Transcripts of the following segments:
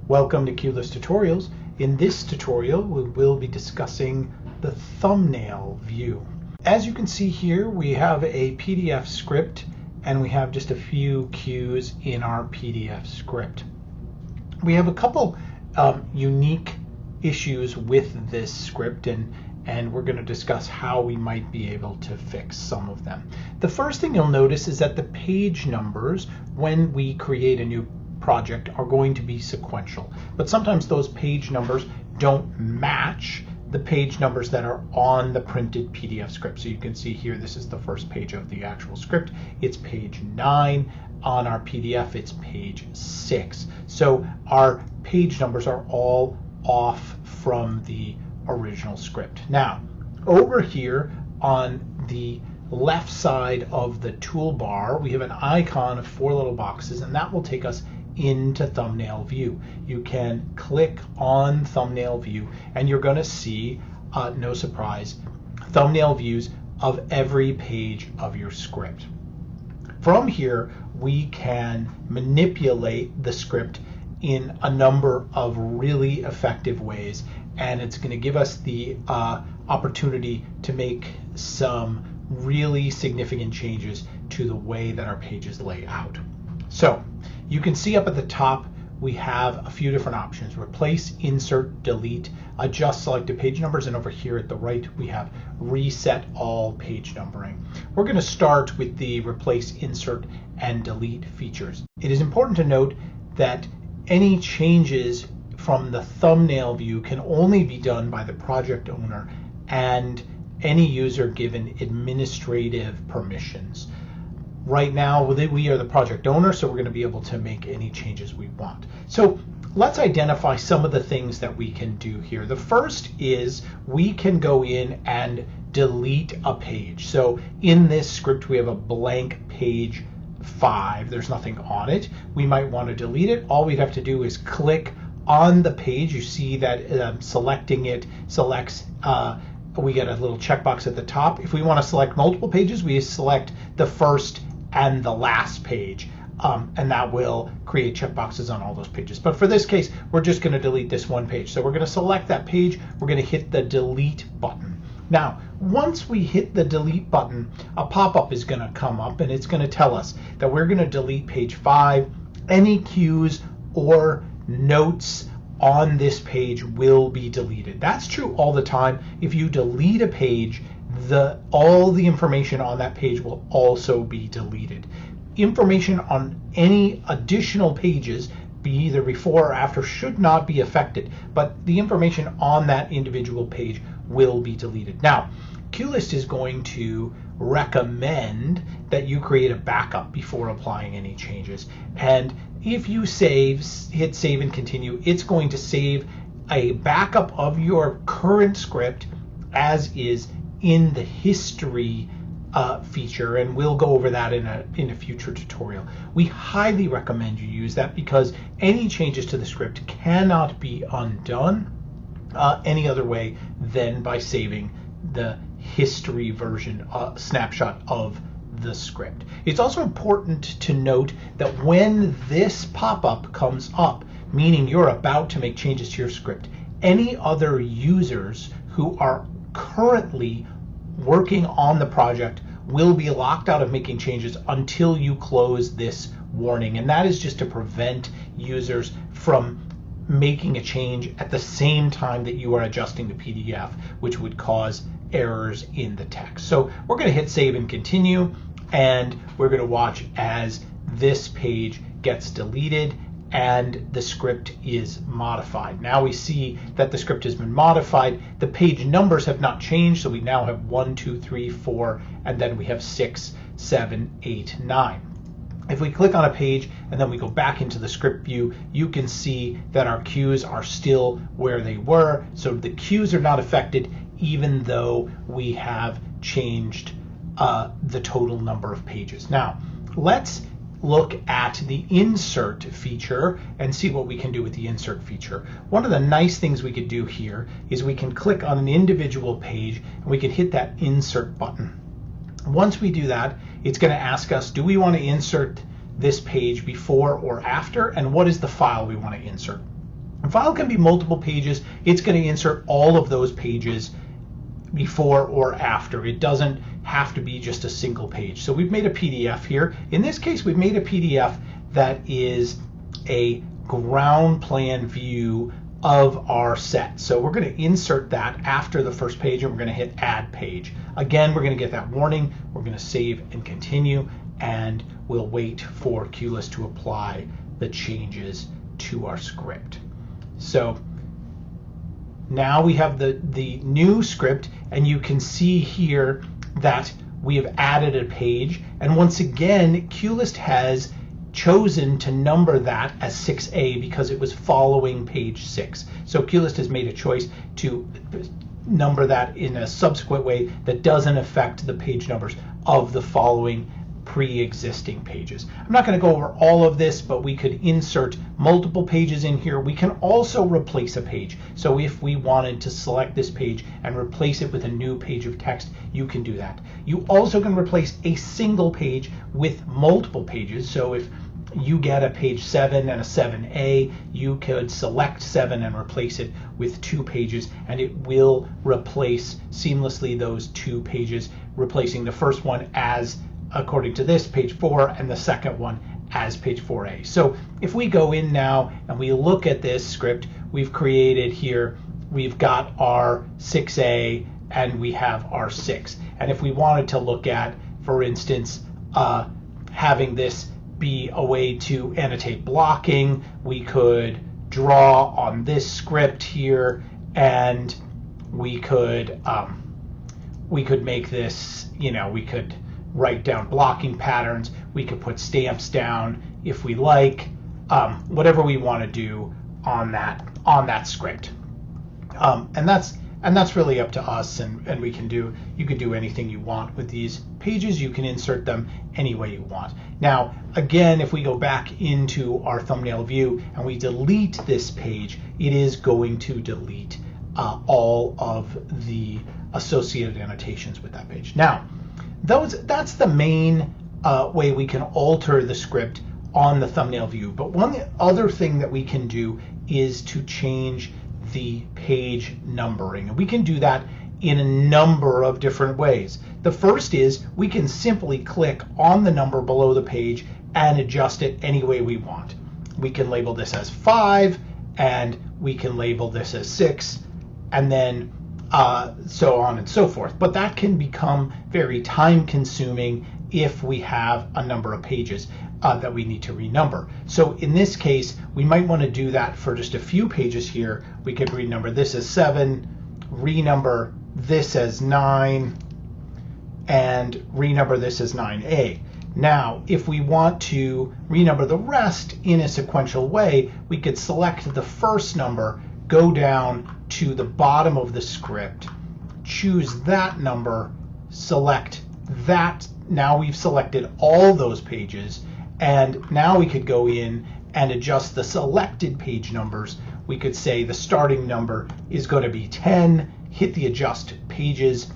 Welcome to Cuelist Tutorials. In this tutorial, we will be discussing the thumbnail view. As you can see here, we have a PDF script and we have just a few cues in our PDF script. We have a couple unique issues with this script and we're going to discuss how we might be able to fix some of them. The first thing you'll notice is that the page numbers, when we create a new project, are going to be sequential, but sometimes those page numbers don't match the page numbers that are on the printed PDF script. So you can see here, this is the first page of the actual script. It's page 9. On our PDF, it's page 6. So our page numbers are all off from the original script. Now, over here on the left side of the toolbar, we have an icon of 4 little boxes, and that will take us into thumbnail view. You can click on thumbnail view and you're going to see, no surprise, thumbnail views of every page of your script. From here, we can manipulate the script in a number of really effective ways, and it's going to give us the opportunity to make some really significant changes to the way that our pages lay out. So you can see up at the top we have a few different options: replace, insert, delete, adjust selected page numbers, and over here at the right we have reset all page numbering. We're going to start with the replace, insert, and delete features. It is important to note that any changes from the thumbnail view can only be done by the project owner and any user given administrative permissions. Right now, we are the project owner, so we're going to be able to make any changes we want. So let's identify some of the things that we can do here. The first is we can go in and delete a page. So in this script, we have a blank page 5. There's nothing on it. We might want to delete it. All we'd have to do is click on the page. You see that selecting it selects we get a little checkbox at the top. If we want to select multiple pages, we select the first and the last page, and that will create checkboxes on all those pages. But for this case, we're just going to delete this one page. So we're going to select that page. We're going to hit the delete button. Now, once we hit the delete button, a pop-up is going to come up, and it's going to tell us that we're going to delete page 5. Any cues or notes on this page will be deleted. That's true all the time. If you delete a page, all the information on that page will also be deleted. Information on any additional pages, be either before or after, should not be affected, but the information on that individual page will be deleted. Now, Cuelist is going to recommend that you create a backup before applying any changes. And if you hit save and continue, it's going to save a backup of your current script as is in the history feature, and we'll go over that in a future tutorial. We highly recommend you use that because any changes to the script cannot be undone any other way than by saving the history version snapshot of the script. It's also important to note that when this pop-up comes up, meaning you're about to make changes to your script, any other users who are currently working on the project will be locked out of making changes until you close this warning. And that is just to prevent users from making a change at the same time that you are adjusting the PDF, which would cause errors in the text. So we're going to hit save and continue, and we're going to watch as this page gets deleted and the script is modified. Now we see that the script has been modified. The page numbers have not changed, so we now have 1, 2, 3, 4, and then we have 6, 7, 8, 9. If we click on a page and then we go back into the script view, you can see that our cues are still where they were. So the cues are not affected even though we have changed the total number of pages. Now, let's look at the insert feature and see what we can do with the insert feature. One of the nice things we could do here is we can click on an individual page and we can hit that insert button. Once we do that, it's going to ask us, do we want to insert this page before or after, and what is the file we want to insert? A file can be multiple pages. It's going to insert all of those pages before or after. It doesn't have to be just a single page. So we've made a PDF here. In this case, we've made a PDF that is a ground plan view of our set. So we're going to insert that after the first page, and we're going to hit add page. Again, we're going to get that warning. We're going to save and continue, and we'll wait for Cuelist to apply the changes to our script. So now we have the new script, and you can see here that we have added a page. And once again, Cuelist has chosen to number that as 6A because it was following page 6. So Cuelist has made a choice to number that in a subsequent way that doesn't affect the page numbers of the following pre-existing pages. I'm not going to go over all of this, but we could insert multiple pages in here. We can also replace a page. So if we wanted to select this page and replace it with a new page of text, you can do that. You also can replace a single page with multiple pages. So if you get a page 7 and a 7A, you could select 7 and replace it with 2 pages, and it will replace seamlessly those 2 pages, replacing the first one as, according to this, page 4, and the second one as page 4A. So if we go in now and we look at this script we've created here, we've got our 6A and we have our 6. And if we wanted to look at, for instance, having this be a way to annotate blocking, we could draw on this script here, and we could make this, we could write down blocking patterns. We could put stamps down if we like, whatever we want to do on that script. And that's really up to us, and we can do, you can do anything you want with these pages. You can insert them any way you want. Now, again, if we go back into our thumbnail view and we delete this page, it is going to delete all of the associated annotations with that page. Now, that's the main way we can alter the script on the thumbnail view. But one other thing that we can do is to change the page numbering. And we can do that in a number of different ways. The first is we can simply click on the number below the page and adjust it any way we want. We can label this as 5, and we can label this as 6, and then so on and so forth. But that can become very time consuming if we have a number of pages that we need to renumber. So in this case, we might want to do that for just a few pages here. We could renumber this as 7, renumber this as 9, and renumber this as 9A. Now, if we want to renumber the rest in a sequential way, we could select the first number, go down to the bottom of the script, choose that number, select that. Now we've selected all those pages, and now we could go in and adjust the selected page numbers. We could say the starting number is going to be 10, hit the adjust pages,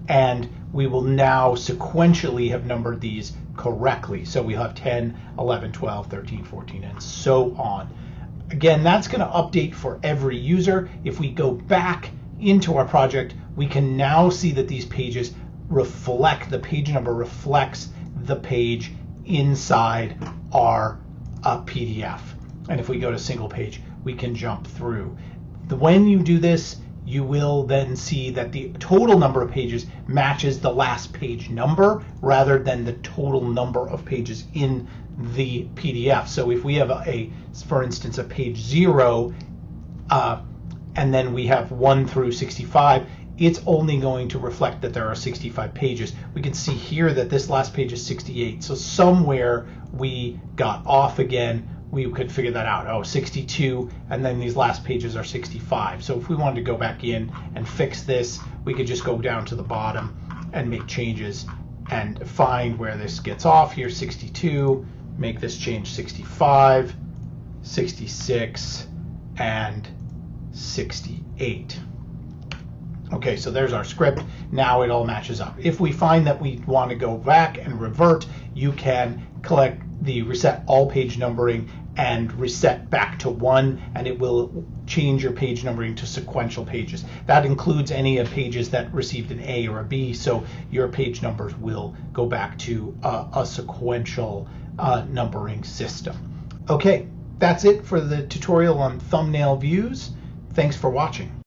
and we will now sequentially have numbered these correctly. So we'll have 10, 11, 12, 13, 14, and so on. Again, that's going to update for every user. If we go back into our project, we can now see that these pages reflect, the page number reflects the page inside our PDF. And if we go to single page, we can jump through. When you do this, you will then see that the total number of pages matches the last page number rather than the total number of pages in the PDF. So if we have for instance, a page 0, and then we have 1 through 65, it's only going to reflect that there are 65 pages. We can see here that this last page is 68. So somewhere we got off again. We could figure that out. Oh, 62, and then these last pages are 65. So if we wanted to go back in and fix this, we could just go down to the bottom and make changes and find where this gets off here. 62, make this change 65, 66, and 68. Okay, so there's our script. Now it all matches up. If we find that we want to go back and revert, you can click the reset all page numbering and reset back to 1, and it will change your page numbering to sequential pages. That includes any of pages that received an A or a B, so your page numbers will go back to a sequential numbering system. Okay, that's it for the tutorial on thumbnail views. Thanks for watching.